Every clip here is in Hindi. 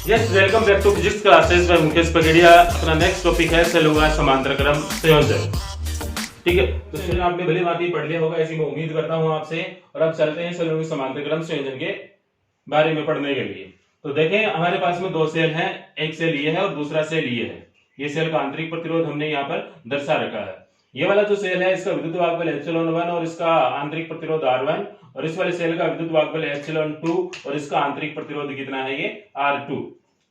Yes, welcome back to physics classes में मुकेश पगड़िया। अपना नेक्स्ट टॉपिक है सेल होगा समांतर क्रम संयोजन। ठीक है, तो सेल आपने भली भांति पढ़ लिया होगा ऐसी मैं उम्मीद करता हूं आपसे। और अब चलते हैं सेल होगा समांतर क्रम संयोजन के बारे में पढ़ने के लिए। तो देखें, हमारे पास में दो सेल हैं, एक सेल ये है और दूसरा सेल ये है। ये सेल का आंतरिक प्रतिरोध हमने यहाँ पर दर्शा रखा है। ये वाला जो सेल है इसका विद्युत वाहक बल ε1 और इसका आंतरिक प्रतिरोध R1, और इस वाले सेल का विद्युत वाहक बल ε2 और इसका आंतरिक प्रतिरोध कितना है, ये R2।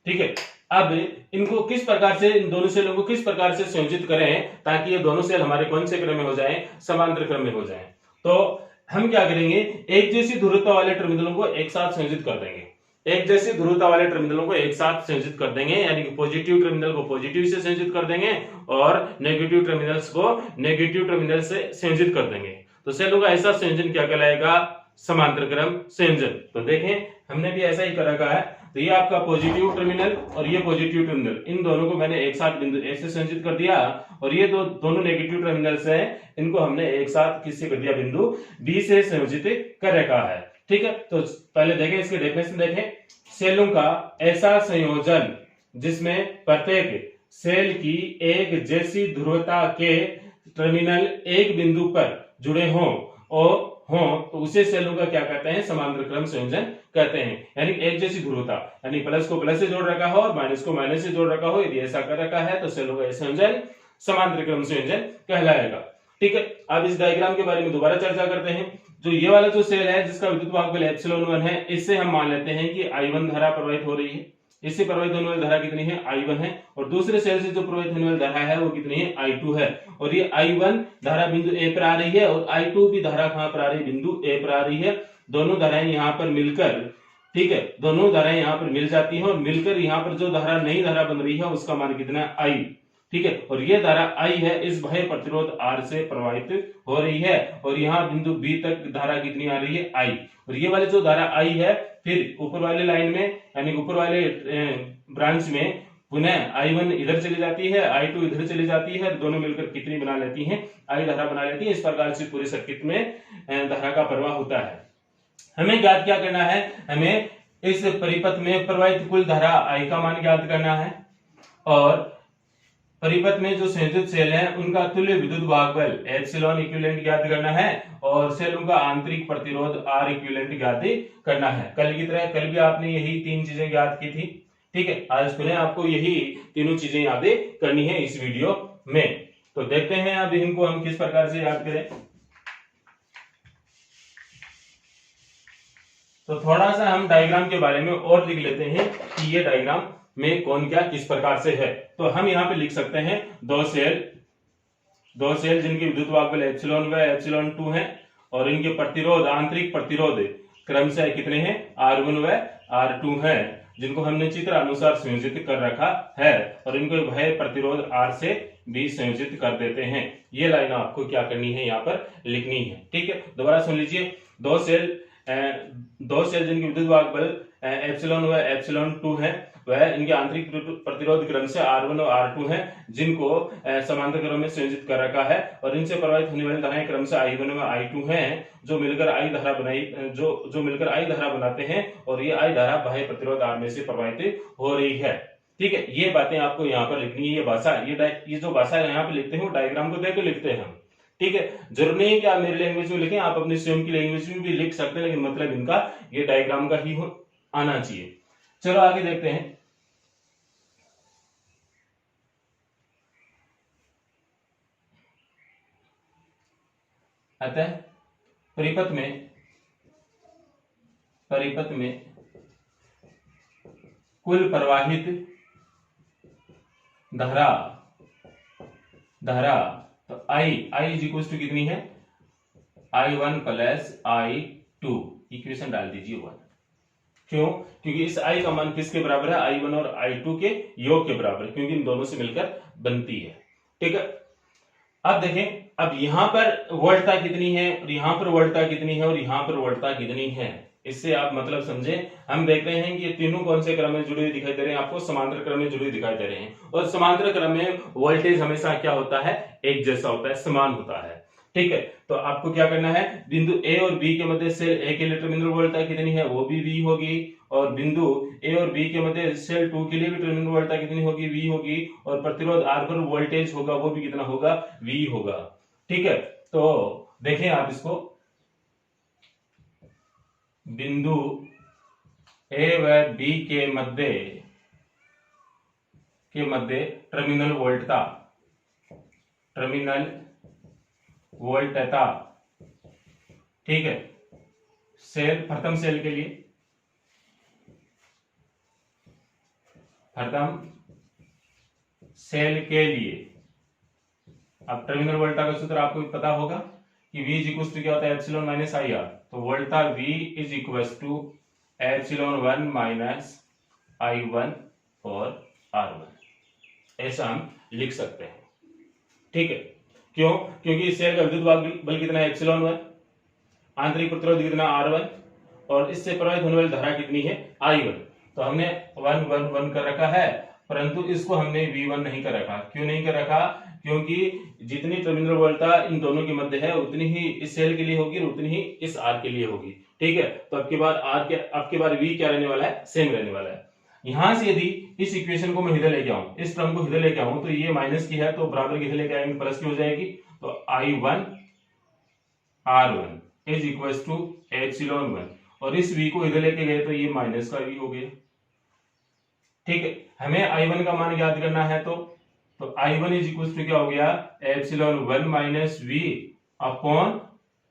ठीक है, अब इनको किस प्रकार से, इन दोनों सेलों को किस प्रकार से संयोजित करें ताकि ये दोनों सेल हमारे कौन से क्रम में हो जाएं, समांतर क्रम में हो जाएं। तो हम क्या करेंगे, एक जैसी ध्रुवता वाले टर्मिनलों को एक साथ संयोजित कर देंगे। एक जैसी ध्रुवता वाले टर्मिनलों को एक साथ संयोजित कर देंगे, यानी कि पॉजिटिव टर्मिनल को पॉजिटिव से संयोजित कर देंगे और नेगेटिव टर्मिनल्स को नेगेटिव टर्मिनल से संयोजित कर देंगे। तो सेलों का ऐसा संयोजन क्या कहलाएगा, समांतर क्रम संयोजन। तो देखें, हमने भी ऐसा ही कर रखा है। तो ये आपका पॉजिटिव टर्मिनल और ये पॉजिटिव टर्मिनल, इन दोनों को मैंने एक साथ बिंदु ए से संयोजित कर दिया, और ये दोनों नेगेटिव टर्मिनल्स हैं, इनको हमने एक साथ किससे कर दिया, बिंदु बी से संयोजित कर रखा है। ठीक है, तो पहले देखें इसके डेफिनेशन देखें। सेलों का ऐसा संयोजन जिसमें प्रत्येक सेल की एक जैसी ध्रुवता के टर्मिनल एक बिंदु पर जुड़े हों तो उसे सेलों का क्या कहते हैं, समांतर क्रम संयोजन कहते हैं। यानी एक जैसी ध्रुवता, यानी प्लस को प्लस से जोड़ रखा हो और माइनस को माइनस से जोड़ रखा हो, यदि ऐसा कर रखा है तो सेलों का यह संयोजन समांतर क्रम संयोजन कहलाएगा। ठीक है, अब इस डायग्राम के बारे में दोबारा चर्चा करते हैं। जो ये वाला जो सेल है जिसका विद्युत वाहक बल ε1 है, इससे हम मान लेते हैं कि I1 धारा प्रवाहित हो रही है। इससे प्रवाहित होने वाली धारा कितनी है, I1 है, और दूसरे सेल से जो प्रवाहित होने वाली धारा है वो कितनी है, I2 है। और ये I1 धारा बिंदु A पर आ रही है और I2 भी धारा कहां पर आ रही है, बिंदु A पर आ रही है। दोनों धाराएं यहाँ पर मिलकर, ठीक है, दोनों धाराएं यहाँ पर मिल जाती हैं और मिलकर यहाँ पर जो धारा नई धारा बन रही है उसका मान कितना है, I। ठीक है, और ये धारा I है, इस बाह्य प्रतिरोध R से प्रवाहित हो रही है, और यहाँ बिंदु B तक धारा कितनी आ रही है, I। और ये वाली जो धारा I है, फिर ऊपर वाले लाइन में यानी ऊपर वाले ब्रांच में पुनः I1 इधर चली जाती है, I2 इधर चली जाती है, दोनों मिलकर कितनी बना लेती हैं, I धारा बना लेती है। इस प्रकार से पूरे सर्किट में धारा का प्रवाह होता है। हमें ज्ञात क्या करना है, हमें इस परिपथ में प्रवाहित कुल धारा I का मान ज्ञात करना है, और परिपथ में जो संयोजित सेल हैं उनका तुल्य विद्युत वाहक बल एप्सिलॉन इक्विवेलेंट ज्ञात करना है, और सेलों का आंतरिक प्रतिरोध R इक्विवेलेंट ज्ञात करना है। कल की तरह कल भी आपने यही तीन चीजें ज्ञात की थी। ठीक है, आज पुनः आपको यही तीनों चीजें याद करनी है इस वीडियो में। तो देखते हैं अब इनको हम किस प्रकार से याद करें। तो थोड़ा सा हम डायग्राम के बारे में और लिख लेते हैं कि ये डायग्राम में कौन क्या किस प्रकार से है। तो हम यहाँ पे लिख सकते हैं दो सेल जिनकी विद्युत वाहक बल ε1 व ε2 है, और इनके प्रतिरोध, आंतरिक प्रतिरोध क्रमशः कितने हैं, R1 व R2 है, जिनको हमने चित्र अनुसार संयोजित कर रखा है, और इनको बाह्य प्रतिरोध R से भी संयोजित कर देते हैं। ये लाइन आपको क्या करनी है, यहाँ पर लिखनी है। ठीक है, दोबारा सुन लीजिए। दो सेल जिनकी विद्युत वाहक बल ε1 व ε2 है, वह इनके आंतरिक प्रतिरोध क्रम से R1 और R2 है, जिनको समांतर क्रम में संयोजित कर रखा है, और इनसे प्रवाहित होने वाली धाराएं क्रम से I1 व I2 हैं, जो मिलकर I धारा बनाते हैं, और ये I धारा बाह्य प्रतिरोध R में से प्रवाहित हो रही है। ठीक है, ये बातें आपको यहाँ पर लिखनी है। ये भाषा, ये जो भाषा यहाँ पे लिखते हैं वो डायग्राम को देख के लिखते हैं हम। ठीक है, जरूर नहीं है कि आप मेरी लैंग्वेज में लिखें, आप अपनी स्वयं की लैंग्वेज में भी लिख सकते हैं, लेकिन मतलब इनका ये डायग्राम का ही आना चाहिए। चलो आगे देखते हैं। अतः परिपथ में कुल प्रवाहित धारा तो I इज इक्वल टू कितनी है, I1 प्लस I2, इक्वेशन डाल दीजिए 1। क्यों, क्योंकि इस I का मान किसके बराबर है, I1 और I2 के योग के बराबर, क्योंकि इन दोनों से मिलकर बनती है। ठीक है, अब देखें, अब यहां पर वोल्टता कितनी है, और यहां पर वोल्टता कितनी है, और यहां पर वोल्टता कितनी है, इससे आप मतलब समझे। हम देख रहे हैं कि ये तीनों कौन से क्रम में जुड़े हुए दिखाई दे रहे हैं, आपको समांतर क्रम में जुड़े हुए दिखाई दे रहे हैं, और समांतर क्रम में वोल्टेज हमेशा क्या होता है, एक जैसा होता है, समान होता है। ठीक है, तो आपको क्या करना है, बिंदु ए और बी के मध्य सेल ए के लिए टर्मिनल वोल्टता कितनी है, वो भी V होगी, और बिंदु ए और बी के मध्य सेल 2 के लिए भी टर्मिनल वोल्टता कितनी होगी, V होगी, और प्रतिरोध R पर वोल्टेज होगा वो भी कितना होगा, V होगा। ठीक है, तो देखें आप इसको, बिंदु ए व बी के मध्य टर्मिनल वोल्टता, ठीक है, सेल प्रथम सेल के लिए, अब टर्मिनल वोल्टा का सूत्र आपको पता होगा कि V इज इक्वल टू क्या होता है, एप्सिलॉन माइनस आई आर, तो volta V is equal to epsilon 1 minus I1 और R1, ऐसा हम लिख सकते हैं। ठीक है, क्यों, क्योंकि सेल का विद्युत बल कितना है, एप्सिलॉन 1, आंतरिक प्रतिरोध कितना R1, और इससे प्रवाहित होने वाली धारा कितनी है, I1। तो हमने 1 1 1 कर रखा है, परंतु इसको हमने V1 नहीं कर रखा। क्यों नहीं कर रखा, क्योंकि जितनी टर्मिनल वोल्टता इन दोनों के मध्य है उतनी ही इस सेल के लिए होगी और उतनी ही इस R के लिए होगी। ठीक है, तो अब की बार V क्या रहने वाला है, सेम रहने वाला है। यहां से यदि इस इक्वेशन को मैं इधर लेके आऊं, इस टर्म को इधर लेके आऊं, तो ये माइनस की है तो बराबर किधर लेके आएंगे, प्लस की हो जाएगी, तो I1 R1 is equal to epsilon 1, और इस V को इधर लेके गए तो ये माइनस का V हो गया। ठीक है, हमें I1 का मान याद करना है, तो I1 इज इक्वल टू क्या हो गया, एप्सिलॉन 1 माइनस V अपॉन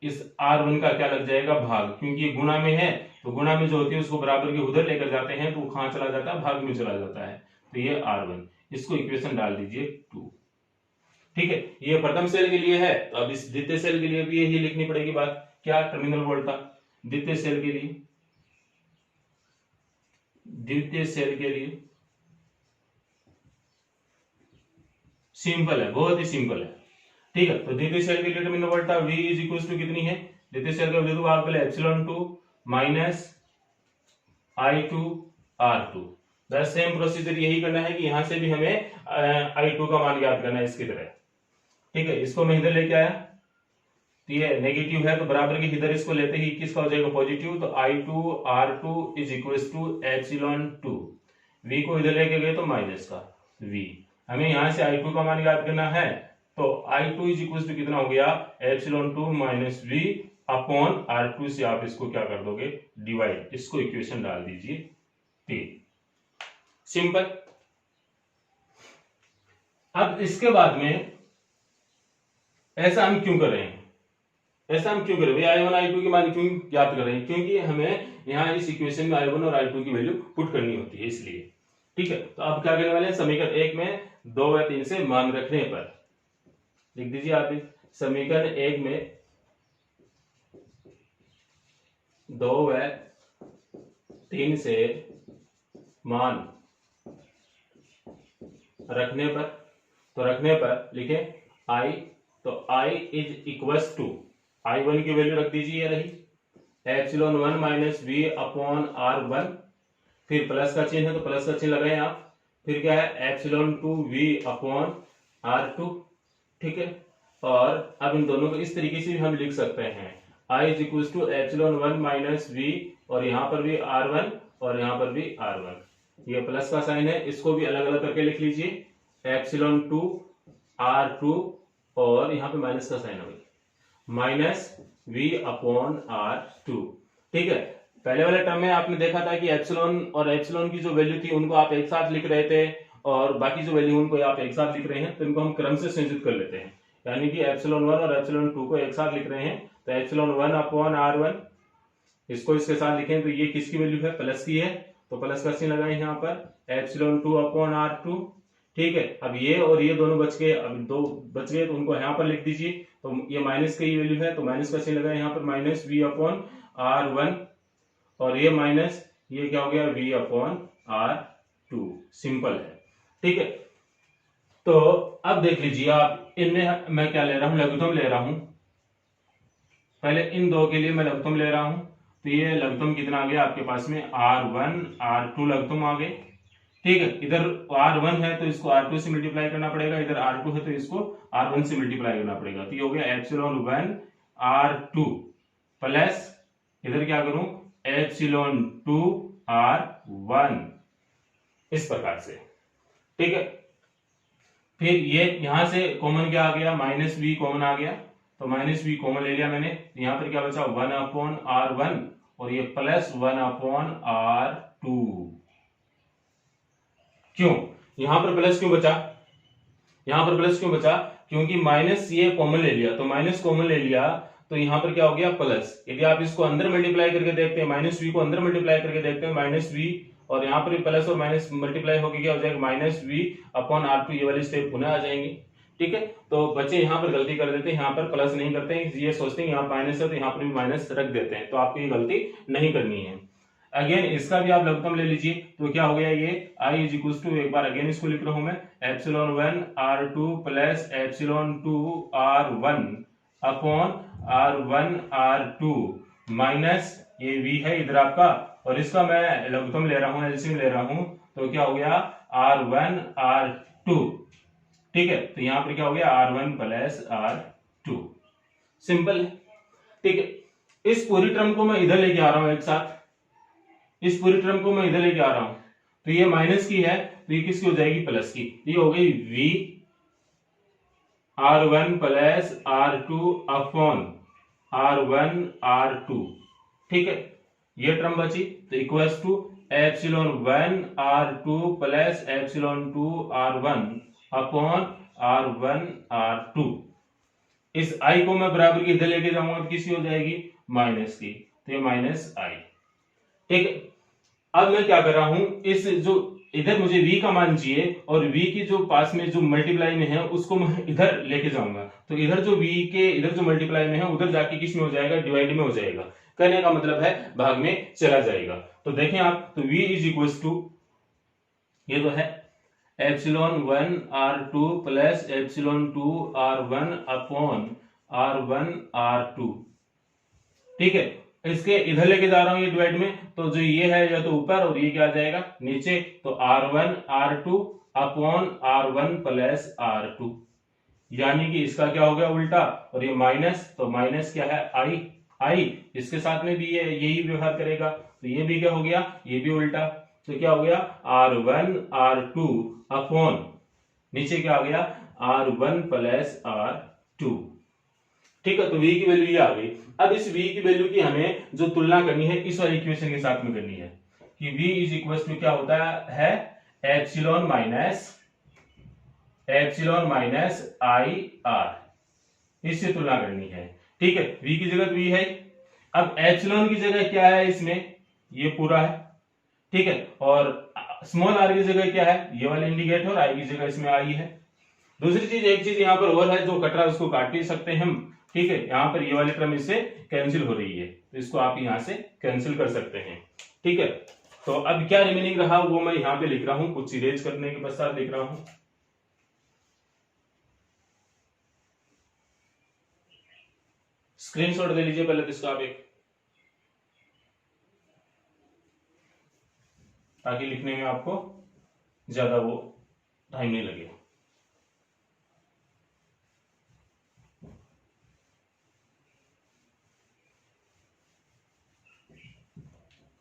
इस R1 का क्या लग जाएगा, भाग, क्योंकि ये गुणा में है, तो गुणा में जो होती है उसको बराबर के उधर लेकर जाते हैं तो वो कहां चला जाता है, भाग में चला जाता है, तो ये R1, इसको इक्वेशन डाल दीजिए 2। ठीक है, ये प्रथम सेल के लिए है, तो अब इस द्वितीय सेल के लिए भी यही लिखनी पड़ेगी बात, क्या, टर्मिनल वोल्टता द्वितीय सेल के लिए सिंपल है, बहुत ही सिंपल है। ठीक है, तो द्वितीय सेल के लिए टर्मिनल वोल्टता V इज इक्वल टू कितनी है, द्वितीय सेल का विद्युत भाग पहले एप्सिलॉन 2 माइनस I2 R2। बस सेम प्रोसीजर यही करना है कि यहां से भी हमें I2 का मान याद करना है इसकी तरह। ठीक है, इसको मैं इधर लेके आया, तो ये नेगेटिव है तो बराबर के इधर इसको लेते ही किसका हो जाएगा, पॉजिटिव, तो I2 R2 is equal to epsilon 2, V को इधर लेके गए तो माइनस का V। हमें यहां से I2 का मान याद करना है, तो I2 इज इक्वल टू कितना हो गया, epsilon 2 minus V upon R2 से आप इसको क्या कर दोगे, डिवाइड, इसको इक्वेशन डाल दीजिए 3। सिंपल। अब इसके बाद में ऐसा हम क्यों कर रहे हैं, I1 I2 की मान क्यों याद कर रहे हैं, क्योंकि हमें यहाँ इस इक्वेशन में I1 और I2 की वैल्यू पुट करनी होती है, इसलिए। ठीक है, तो अब क्या करने वाले हैं, समीकरण 1 में 2 व 3 से मान रखने पर लिख दीजिए आप, समीकरण 1 में 2 व 3 से मान रखने पर लिखे I, तो I is equal to, I1 की वैल्यू रख दीजिए, ये रही epsilon 1 minus V upon R1, फिर प्लस का चिन्ह है तो प्लस का चिन्ह लगाएं आप, फिर क्या है, एप्सिलॉन 2 V अपॉन R2। ठीक है, और अब इन दोनों को इस तरीके से भी हम लिख सकते हैं, I is equal to epsilon 1 minus V, और यहाँ पर भी R1 और यहाँ पर भी R1, ये प्लस का साइन है, इसको भी अलग अलग करके लिख लीजिए, एप्सिलॉन 2 R2, और यहाँ पे माइनस का साइन है, माइनस V अपॉन R2। ठीक है, पहले वाले टर्म में आपने देखा था कि एप्सिलॉन और एप्सिलॉन की जो वैल्यू थी उनको आप एक साथ लिख रहे थे, और बाकी जो वैल्यू उनको आप एक साथ लिख रहे हैं, तो इनको हम क्रम से संयोजित कर लेते हैं, यानी कि एप्सिलॉन 1 और एप्सिलॉन 2 को एक साथ लिख रहे हैं, तो एप्सिलॉन 1 अपॉन R1, इसको इसके साथ लिखें तो ये किसकी वैल्यू है, प्लस की है, तो प्लस का चिन्ह लगाए यहाँ पर, एप्सिलॉन 2 अपॉन R2। ठीक है, अब ये और ये दोनों बच गए, अब 2 बच गए तो उनको यहाँ पर लिख दीजिए, तो ये माइनस की वैल्यू है तो माइनस का चिन्ह लगाए यहाँ पर, माइनस V अपॉन R1, और ये माइनस, ये क्या हो गया, V अपॉन R2। सिंपल है। ठीक है, तो अब देख लीजिए आप, इनमें मैं क्या ले रहा हूं, लघुत्तम ले रहा हूं, पहले इन दो के लिए मैं लघुत्तम ले रहा हूं, तो ये लघुत्तम कितना आ गया आपके पास में, R1 R2 लघुत्तम आ गए। ठीक है, इधर R1 है तो इसको R2 से मल्टीप्लाई करना पड़ेगा, इधर R2 है तो इसको R1 से मल्टीप्लाई करना पड़ेगा। तो ये हो गया एप्सिलॉन 1 R2 प्लस इधर क्या करूं एप्सिलॉन 2 R1, इस प्रकार से। ठीक है, फिर ये यहां से कॉमन क्या आ गया, माइनस बी कॉमन आ गया, तो माइनस बी कॉमन ले लिया मैंने, तो यहां पर क्या बचा 1/R1 और ये प्लस 1/R2। क्यों यहां पर प्लस क्यों बचा, यहां पर प्लस क्यों बचा, क्योंकि माइनस ये कॉमन ले लिया, तो माइनस कॉमन ले लिया तो यहां पर क्या हो गया प्लस। यदि आप इसको अंदर मल्टीप्लाई करके देखते हैं, माइनस वी को अंदर मल्टीप्लाई करके देखते हैं, माइनस वी और यहाँ पर प्लस और माइनस मल्टीप्लाई होकर क्या हो जाएगा माइनस वी अपॉन R2, ये वाली स्टेप पुनः आ जाएंगी। ठीक है, तो बच्चे यहाँ पर गलती कर देते हैं, यहाँ पर प्लस नहीं करते हैं, ये सोचते हैं यहाँ माइनस है तो यहाँ पर भी माइनस रख देते हैं, तो आपको ये गलती नहीं करनी है। अगेन इसका भी आप लघुत्तम ले लीजिए, तो क्या हो गया ये I इज इक्वल टू, एक बार अगेन इसको लिख रहा हूं मैं, epsilon 1 R2 plus epsilon 2 R1 upon R1 R2 minus ये V है इधर आपका, और इसका मैं लघुत्तम ले रहा हूं, एलसीएम ले रहा हूं, तो क्या हो गया R1 R2। ठीक है, तो यहां पर क्या हो गया R1 प्लस R2, सिंपल है। ठीक है, इस पूरी टर्म को मैं इधर लेके आ रहा हूं एक साथ, इस पूरी टर्म को मैं इधर लेके आ रहा हूं, तो ये माइनस की है तो ये किसकी हो जाएगी प्लस की, ये हो गई V R1 plus R2 upon R1 R2। ठीक है, ये टर्म बची, तो equals to epsilon 1 R2 plus epsilon 2 R1 upon R1 R2। इस I को मैं बराबर की इधर लेके जाऊंगा तो किसकी हो जाएगी माइनस की, तो ये माइनस I। ठीक है, अब मैं क्या कर रहा हूं, इस जो इधर मुझे v का मान चाहिए और v की जो पास में जो मल्टीप्लाई में है उसको मैं इधर लेके जाऊंगा, तो इधर जो v के इधर जो मल्टीप्लाई में है उधर जाके किस में हो जाएगा डिवाइड में हो जाएगा, कहने का मतलब है भाग में चला जाएगा। तो देखें आप, तो v इज इक्वल टू ये तो है epsilon 1 R2 plus epsilon 2 R1 upon R1 R2। ठीक है, इसके इधर लेके जा रहा हूं ये डिवाइड में, तो जो ये है या तो ऊपर और ये क्या आ जाएगा नीचे, तो R1 R2 upon R1 plus R2, यानी कि इसका क्या हो गया उल्टा, और ये माइनस, तो माइनस क्या है I इसके साथ में भी ये यही व्यवहार करेगा, तो ये भी क्या हो गया ये भी उल्टा, तो क्या हो गया R1 R2 अपॉन नीचे क्या आ गया R1 प्लस R2। ठीक है, तो v की वैल्यू ये आ गई। अब इस v की वैल्यू की हमें जो तुलना करनी है इस वाली इक्वेशन के साथ में करनी है कि v इज इक्वल टू क्या होता है एप्सिलॉन माइनस IR, इससे तुलना करनी है। ठीक है, v की जगह v है, अब एप्सिलॉन की जगह क्या है इसमें ये पूरा है। ठीक है, और स्मॉल r की जगह क्या है ये वाला इंडिकेट है, और I की जगह इसमें I है। दूसरी चीज एक चीज यहाँ पर और है, जो कट रहा है उसको काट भी सकते हैं हम। ठीक है, यहाँ पर ये वाली टर्म इससे कैंसिल हो रही है, तो इसको आप यहाँ से कैंसिल कर सकते हैं। ठीक है, तो अब क्या रिमेनिंग रहा वो मैं यहाँ पे लिख रहा हूं, कुछ इरेज करने के पश्चात लिख रहा हूं। स्क्रीनशॉट ले लीजिए पहले तो इसका आप एक, ताकि लिखने में आपको ज्यादा वो टाइम नहीं लगे।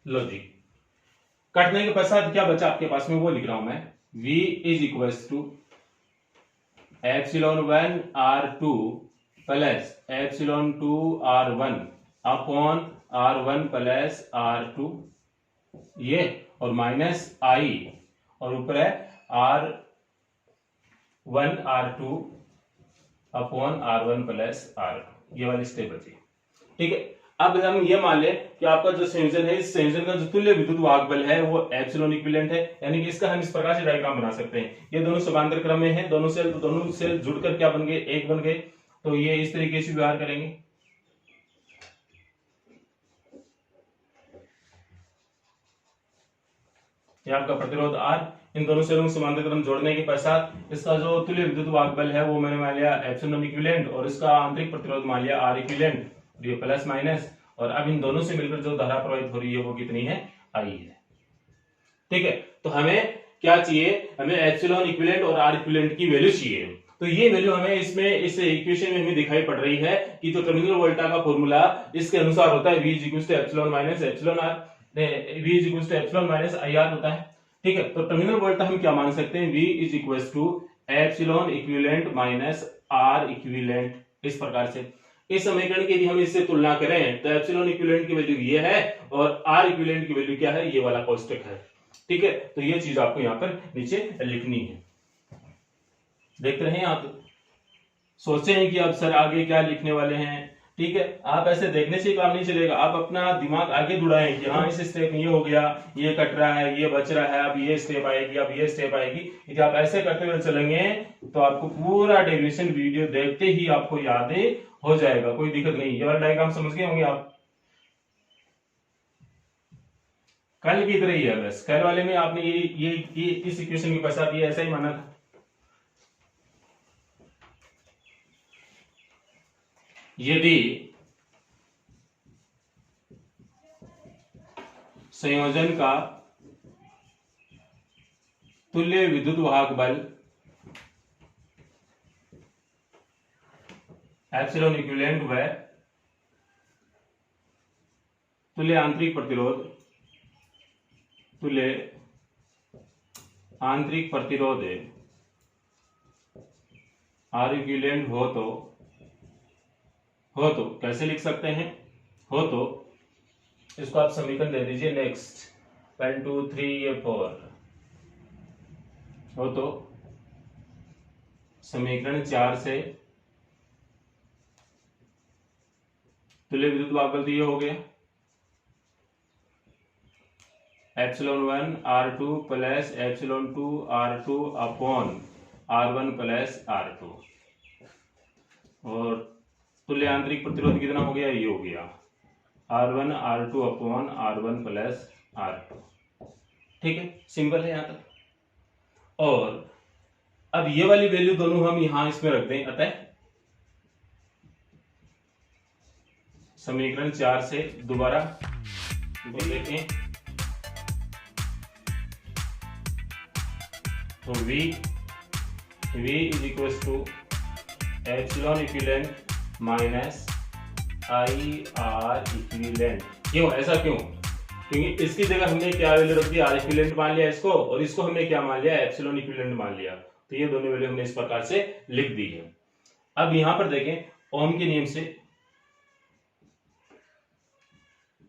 लो जी, काटने के पश्चात क्या बचा आपके पास में वो लिख रहा हूं मैं, v is equal to epsilon 1 R2 plus epsilon 2 R1 upon R1 plus R2, ये और माइनस I, और ऊपर है R1 R2 upon R1 plus R2, ये वाली स्टेप बची। ठीक है, अब हम ये मान ले कि आपका जो संयोजन है, इस संयोजन का जो तुल्य विद्युत वाहक बल है वो एप्सिलॉन इक्विवेलेंट है, यानी कि इसका हम इस प्रकार से डायग्राम बना सकते हैं। ये दोनों समांतर क्रम में है, दोनों सेल जुड़कर क्या बन गए एक बन गए, तो ये इस तरीके से व्यवहार करेंगे। ये आपका प्रतिरोध R, इन दोनों सेलों को समांतर क्रम जोड़ने के पश्चात इसका जो तुल्य विद्युत वाहक बल है वो मैंने मान लिया एप्सिलॉन इक्विवेलेंट, और इसका आंतरिक प्रतिरोध मान लिया R इक्विवेलेंट, ये प्लस माइनस, और अब इन दोनों से मिलकर जो धारा प्रवाहित हो रही है वो कितनी है I है। ठीक है, तो हमें क्या चाहिए, हमें एप्सिलॉन इक्विवेलेंट और आर इक्विवेलेंट की वैल्यू चाहिए। तो ये वैल्यू हमें इसमें इस इक्वेशन में हमें दिखाई पड़ रही है कि जो टर्मिनल वोल्टा का फॉर्मूला इसके अनुसार होता है, V equals to epsilon minus epsilon R, V equals to epsilon minus I R होता है। ठीक है, तो टर्मिनल वोल्टा हम क्या मान सकते हैं, V is equals to epsilon equivalent minus R equivalent, इस प्रकार से। इस समीकरण की यदि हम इससे तुलना करें तो एप्सिलॉन इक्विवेलेंट की वैल्यू ये है और आर इक्विवेलेंट की वैल्यू क्या है, ये वाला कोष्टक है। ठीक है, तो ये चीज आपको यहाँ पर नीचे लिखनी है। देख रहे हैं आप, सोचे हैं कि अब सर आगे क्या लिखने वाले हैं। ठीक है, आप ऐसे देखने से काम नहीं चलेगा, आप अपना दिमाग आगे दौड़ाएं कि हाँ इस स्टेप में ये हो गया, ये कट रहा है, ये बच रहा है, अब ये स्टेप आएगी, अब ये स्टेप आएगी। यदि आप ऐसे करते हुए चलेंगे तो आपको पूरा डेरिवेशन वीडियो देखते ही आपको याद हो जाएगा, कोई दिक्कत नहीं। ये वाला डायग्राम समझ गए होंगे आप, कल की तरह ही है बस। कल वाले में आपने ये इस इक्वेशन के पश्चात ये ऐसा ही माना था। यदि संयोजन का तुल्य विद्युत वाहक बल एप्सिलॉन इक्विवेलेंट व तुल्य आंतरिक प्रतिरोध आर इक्विवेलेंट हो तो कैसे लिख सकते हैं, हो तो इसको आप समीकरण दे दीजिए नेक्स्ट 1 2 3 या 4। हो तो समीकरण 4 से तुल्य विद्युत वाहक बल दिए हो गया epsilon 1 R2 plus epsilon 2 R2 upon R1 plus R2, और तुल्य आंतरिक प्रतिरोध कितना हो गया, ये हो गया R1 R2 upon R1 plus R2। ठीक है, सिंपल है यहां तक। और अब ये वाली वैल्यू दोनों हम यहां इसमें रख दें, अतः समीकरण 4 से दोबारा देखें तो V is equal to epsilon equivalent minus I R equivalent. क्यों ऐसा क्यों, क्योंकि इसकी जगह हमने क्या वैल्यू रख दी, आर इक्विवेलेंट मान लिया इसको, और इसको हमने क्या मान लिया, एप्सिलॉन इक्विवेलेंट मान लिया। तो ये दोनों वैल्यू हमने इस प्रकार से लिख दी है। अब यहां पर देखें ओम के नियम से,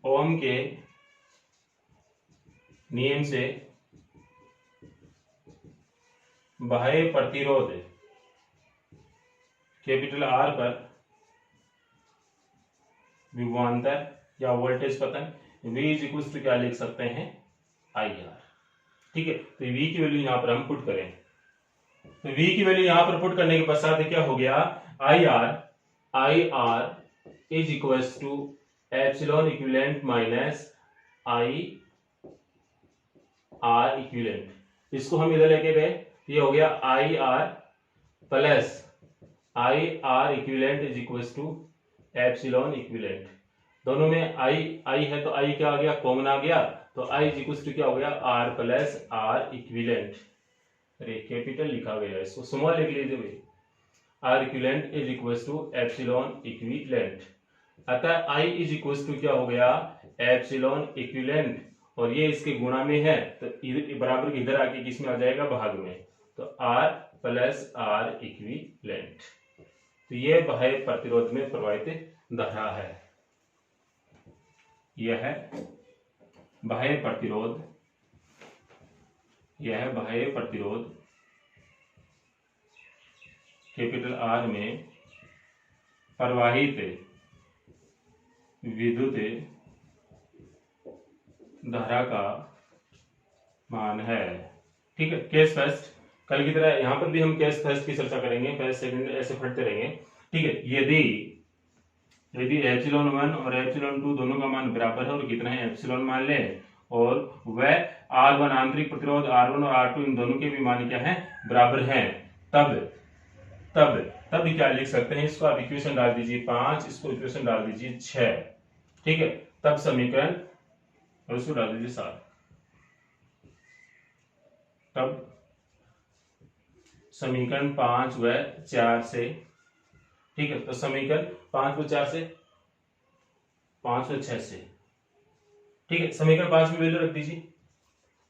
ओम के नियम से बाह्य प्रतिरोध कैपिटल आर पर विभवांतर या वोल्टेज पतन V इज इक्वल टू क्या लिख सकते हैं, आई आर। ठीक है, तो V की वैल्यू यहां पर हम पुट करें, तो V की वैल्यू यहां पर पुट करने के पश्चात क्या हो गया, I R is equal to epsilon equivalent minus I R equivalent. इसको हम इधर लेके गए, ये हो गया I R plus I R equivalent is equal to epsilon equivalent. दोनों में आई है तो आई क्या आ गया, कॉमन आ गया, तो आई इज इक्वल टू क्या हो गया, आर प्लस आर इक्विवेलेंट। अरे कैपिटल लिखा गया, इसको स्मॉल लिख लीजिए भाई, R equivalent is equal to epsilon equivalent. अतः आई इज इक्वल टू क्या हो गया, एप्सिलॉन इक्विवेलेंट, और ये इसके गुणा में है तो बराबर इधर आके किस में आ जाएगा, भाग में, तो आर प्लस आर इक्विवेलेंट। तो ये बाह्य प्रतिरोध में प्रवाहित धारा है, यह है बाह्य प्रतिरोध, यह है बाह्य प्रतिरोध कैपिटल आर में प्रवाहित विद्युत धारा का मान है। ठीक है, केस फर्स्ट, कल की तरह यहां पर भी हम केस फर्स्ट की चर्चा करेंगे, फर्स्ट सेकंड ऐसे पढ़ते रहेंगे। ठीक है, यदि एप्सिलॉन 1 और एप्सिलॉन 2 दोनों का मान बराबर है और कितना है एप्सिलॉन मान ले, और वह R1 आंतरिक प्रतिरोध R1 और R2 इन दोनों के भी मान क्या है, बराबर हैं, तब क्या लिख सकते हैं, इसको आप इक्वेशन डाल दीजिए 5, इसको इक्वेशन डाल दीजिए 6। ठीक है, तब समीकरण, और इसको डाल दीजिए 7। तब समीकरण 5 व 4 से, ठीक है, तो समीकरण 5 व 4 से, 5 व 6 से, ठीक है, समीकरण 5 में वैल्यू रख दीजिए।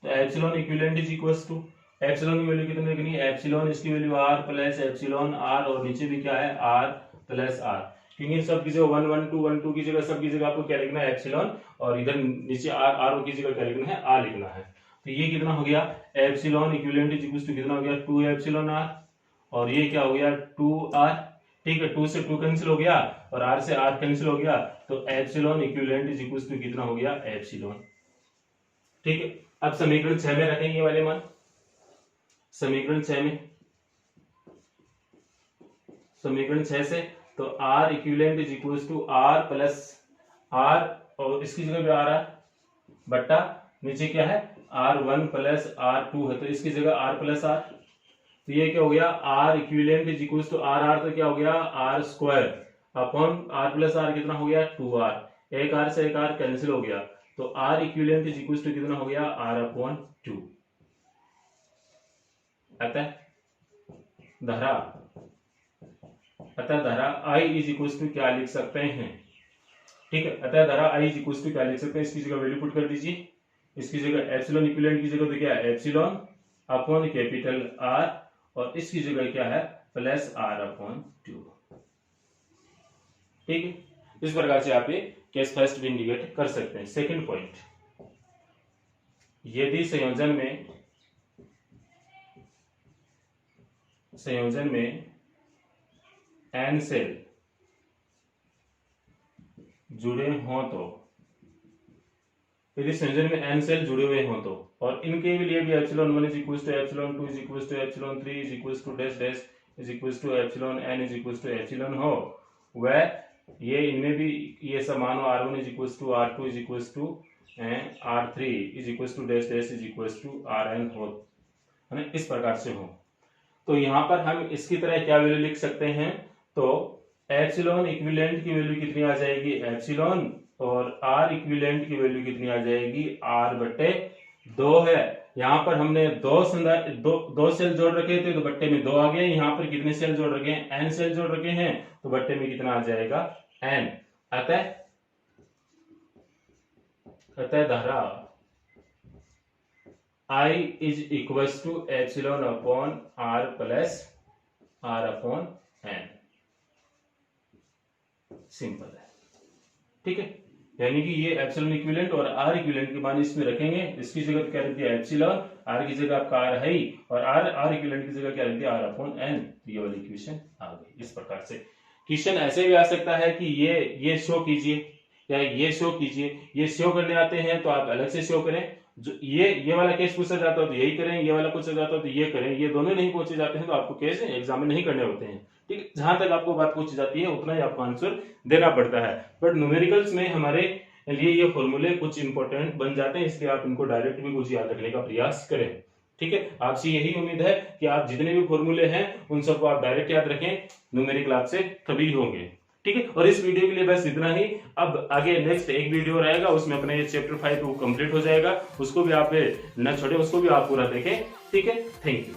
तो epsilon equivalent is equals to, epsilon की वैल्यू कितनी रखनी है, एप्सिलॉन इसकी value R plus epsilon R, और नीचे भी क्या है आर प्लस आर, क्योंकि सब की जगह 1 1 2 1 2 की जगह सब की जगह आपको क्या लिखना है एप्सिलॉन, और इधर नीचे आर आर की जगह क्या लिखना है आर लिखना है। तो ये कितना हो गया, epsilon equivalent is equals to कितना हो गया 2 एप्सिलॉन आर, और ये क्या हो गया 2 आर, ठीक है, 2 से 2 कैंसिल हो गया और r से r कैंसिल हो गया, तो epsilon equivalent is equals to कितना हो गया एप्सिलॉन, ठीक है। अब समीकरण 6 में रखेंगे ये वाले मान, समीकरण 6 में, समीकरण 6 से, तो r equivalent is equals to r plus r, और इसकी जगह भी r बट्टा नीचे क्या है r1 प्लस r2 है, तो इसकी जगह r प्लस r, तो ये क्या हो गया r equivalent is equals to r तो क्या हो गया r square upon r plus r कितना हो गया 2r, एक r से एक r कैंसिल हो गया, तो r equivalent is equals to कितना हो गया r अपॉन 2। अतः धारा I इज इक्वल्स टू क्या लिख सकते हैं, ठीक है, अतः धारा I इज इक्वल्स टू क्या लिख सकते हैं, इसकी जगह वैल्यू पुट कर दीजिए, इसकी जगह एप्सिलॉन इक्विवेलेंट की जगह तो क्या है एप्सिलॉन अपॉन कैपिटल R, और इसकी जगह क्या है प्लस r अपॉन 2, ठीक है। इस प्रकार से आप ये केस फर्स्ट भी इंडिकेट कर सकते हैं। सेकंड पॉइंट, यदि संयोजन में n सेल जुड़े हों तो, यदि संयोजन में n सेल जुड़े हुए हों तो, और इनके लिए भी epsilon 1 is equals to epsilon 2 is equals to epsilon 3 is equals to dash dash is equals to epsilon n is equals to epsilon हो, वह ये इनमें भी ये सब मानो r1 is equals to r2 is equals to r3 is equals to dash dash is equals to rn हो, है ना, इस प्रकार से हो, तो यहाँ पर हम इसकी तरह क्या वैल्यू लिख सकते हैं, तो एप्सिलॉन इक्विवेलेंट की वैल्यू कितनी आ जाएगी एप्सिलॉन, और r इक्विवेलेंट की वैल्यू कितनी आ जाएगी r बट्टे 2 है। यहाँ पर हमने दो सेल जोड़ रखे थे तो बट्टे में 2 आ गए, यहाँ पर कितने सेल जोड़ रखे हैं n सेल जोड़ रखे हैं, तो बट्टे में कितना आ जाएगा n। अतः धारा I is equals to epsilon upon r plus r upon n, simple है, ठीक है, यानी कि ये एप्सिलॉन इक्विवेलेंट और r इक्विवेलेंट के मान इसमें रखेंगे, इसकी जगह क्या रख दिया एप्सिलॉन, r की जगह आपका r है ही, और r इक्विवेलेंट की जगह क्या रख दिया r अपॉन n, तो ये वाली इक्वेशन आ गई। इस प्रकार से क्वेश्चन ऐसे भी आ सकता है कि ये शो कीजिए या ये शो कीजिए, ये शो करने आते हैं तो आप अलग से शो करें, जो ये वाला केस पूछा जाता है तो यही करें, ये वाला पूछा जाता है तो ये करें, ये दोनों नहीं पूछे जाते हैं तो आपको केस एग्जाम में नहीं करने होते हैं, ठीक है, जहां तक आपको बात पूछी जाती है उतना ही आपको आंसर देना पड़ता है, बट न्यूमेरिकल्स में हमारे लिए ये फॉर्मूले कुछ इंपॉर्टेंट बन जाते हैं, इसलिए आप इनको डायरेक्ट भी कुछ याद रखने का प्रयास करें, ठीक है। आपसे यही उम्मीद है कि आप जितने भी फॉर्मूले हैं उन सबको आप डायरेक्ट याद रखें, न्यूमेरिकल आपसे तभी होंगे, ठीक है। और इस वीडियो के लिए बस इतना ही, अब आगे नेक्स्ट एक वीडियो रहेगा उसमें अपने ये चैप्टर 5 कंप्लीट हो जाएगा, उसको भी आप न छोड़े, उसको भी आप पूरा देखें, ठीक है। Thank you.